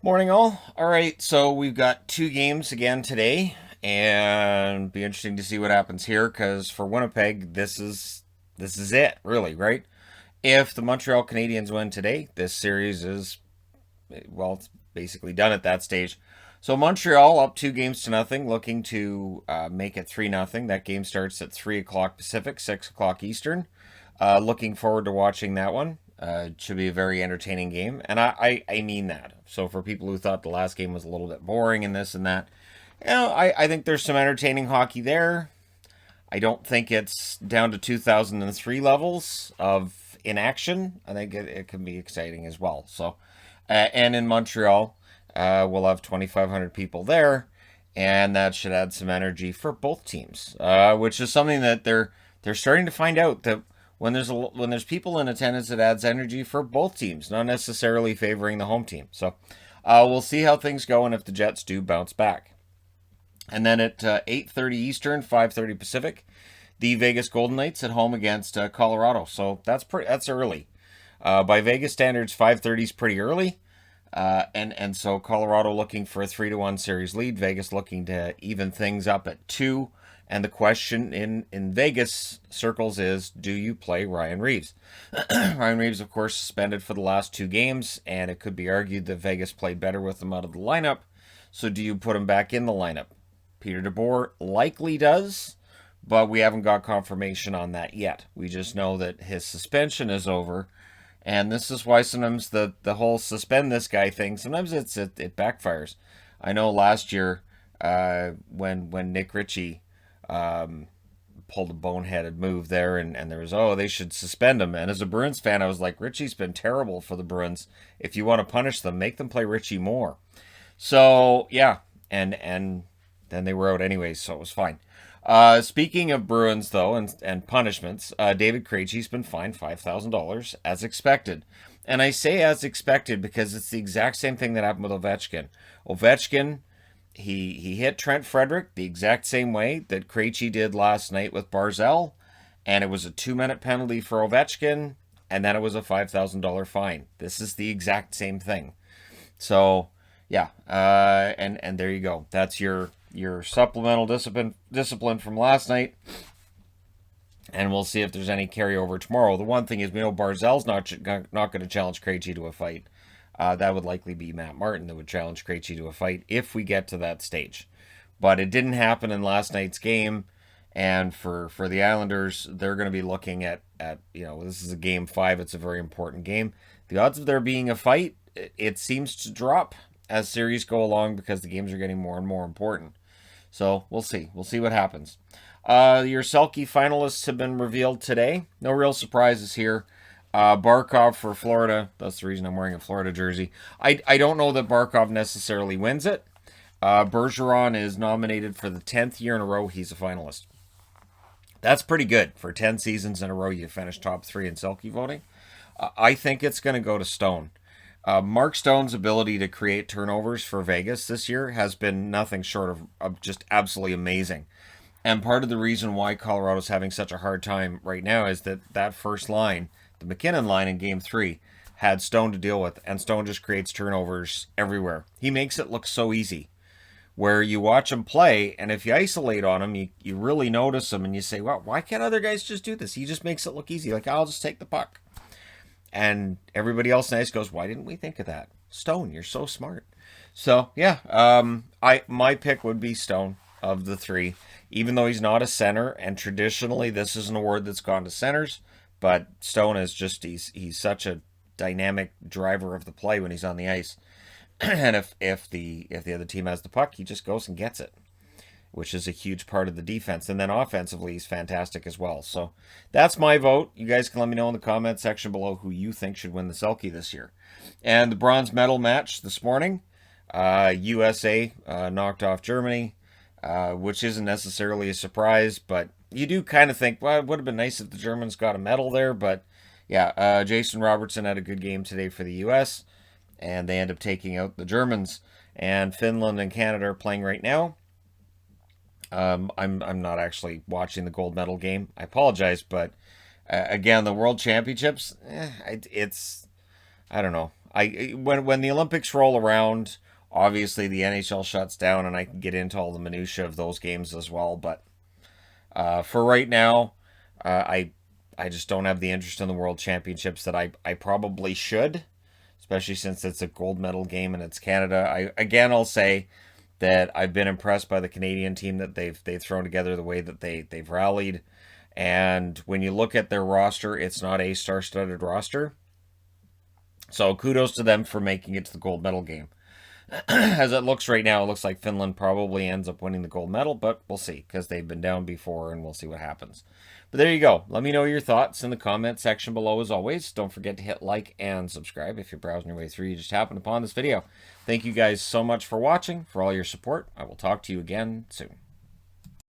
Morning, all. All right, so we've got two games again today, and be interesting to see what happens here. Because for Winnipeg, this is it, really, right? If the Montreal Canadiens win today, this series is well, it's basically done at that stage. So Montreal up 2 games to nothing, looking to make it 3-0. That game starts at 3 o'clock Pacific, 6 o'clock Eastern. Looking forward to watching that one. It should be a very entertaining game, and I mean that. So for people who thought the last game was a little bit boring and this and that, I think there's some entertaining hockey there. I don't think it's down to 2003 levels of inaction. I think it can be exciting as well. So, and in Montreal, we'll have 2,500 people there, and that should add some energy for both teams, which is something that they're starting to find out that when there's people in attendance, it adds energy for both teams, not necessarily favoring the home team. So, we'll see how things go and if the Jets do bounce back. And then at 8:30 Eastern, 5:30 Pacific, the Vegas Golden Knights at home against Colorado. So that's early. By Vegas standards, 5:30 is pretty early. And so Colorado looking for a 3-1 series lead. Vegas looking to even things up at 2. And the question in Vegas circles is, do you play Ryan Reeves? Ryan Reeves, of course, suspended for the last 2 games, and it could be argued that Vegas played better with him out of the lineup. So do you put him back in the lineup? Peter DeBoer likely does, but we haven't got confirmation on that yet. We just know that his suspension is over, and this is why sometimes the whole suspend this guy thing, sometimes it backfires. I know last year when Nick Ritchie pulled a boneheaded move there, and there was, they should suspend him. And as a Bruins fan, I was like, Ritchie's been terrible for the Bruins. If you want to punish them, make them play Ritchie more. So yeah, and then they were out anyways, so it was fine. Speaking of Bruins, though, and punishments, David Krejci's been fined $5,000 as expected. And I say as expected because it's the exact same thing that happened with Ovechkin. Ovechkin, he hit Trent Frederick the exact same way that Krejci did last night with Barzell, and it was a 2-minute penalty for Ovechkin, and then it was a $5,000 fine. This is the exact same thing. So yeah, and there you go. That's your supplemental discipline from last night, and we'll see if there's any carryover tomorrow. The one thing is, we know Barzell's not going to challenge Krejci to a fight. That would likely be Matt Martin that would challenge Krejci to a fight if we get to that stage. But it didn't happen in last night's game, and for the Islanders, they're going to be looking at this is a game 5. It's a very important game. The odds of there being a fight, it seems to drop as series go along because the games are getting more and more important. So we'll see. We'll see what happens. Your Selke finalists have been revealed today. No real surprises here. Barkov for Florida. That's the reason I'm wearing a Florida jersey. I don't know that Barkov necessarily wins it. Bergeron is nominated for the 10th year in a row. He's a finalist. That's pretty good. For 10 seasons in a row, you finish top 3 in Selke voting. I think it's going to go to Stone. Mark Stone's ability to create turnovers for Vegas this year has been nothing short of just absolutely amazing. And part of the reason why Colorado's having such a hard time right now is that first line, the McKinnon line in Game 3, had Stone to deal with, and Stone just creates turnovers everywhere. He makes it look so easy. Where you watch him play, and if you isolate on him, you really notice him, and you say, well, why can't other guys just do this? He just makes it look easy. Like, I'll just take the puck. And everybody else nice goes, why didn't we think of that? Stone, you're so smart. So yeah, my pick would be Stone of the 3, even though he's not a center, and traditionally this is an award that's gone to centers. But Stone is just he's such a dynamic driver of the play when he's on the ice, and if the other team has the puck, he just goes and gets it, which is a huge part of the defense. And then offensively, he's fantastic as well. So that's my vote. You guys can let me know in the comment section below who you think should win the Selke this year. And the bronze medal match this morning, USA knocked off Germany, which isn't necessarily a surprise, but you do kind of think, well, it would have been nice if the Germans got a medal there. But yeah, Jason Robertson had a good game today for the US, and they end up taking out the Germans. And Finland and Canada are playing right now. I'm not actually watching the gold medal game. I apologize, but again, the World Championships, it's I don't know. When the Olympics roll around, obviously the NHL shuts down, and I can get into all the minutia of those games as well. But for right now, I just don't have the interest in the World Championships that I probably should, especially since it's a gold medal game and it's Canada. I'll say that I've been impressed by the Canadian team, that they've thrown together, the way that they've rallied. And when you look at their roster, it's not a star-studded roster. So kudos to them for making it to the gold medal game. As it looks right now, it looks like Finland probably ends up winning the gold medal, but we'll see, because they've been down before, and we'll see what happens. But there you go. Let me know your thoughts in the comment section below, as always. Don't forget to hit like and subscribe if you're browsing your way through. You just happened upon this video. Thank you guys so much for watching, for all your support. I will talk to you again soon.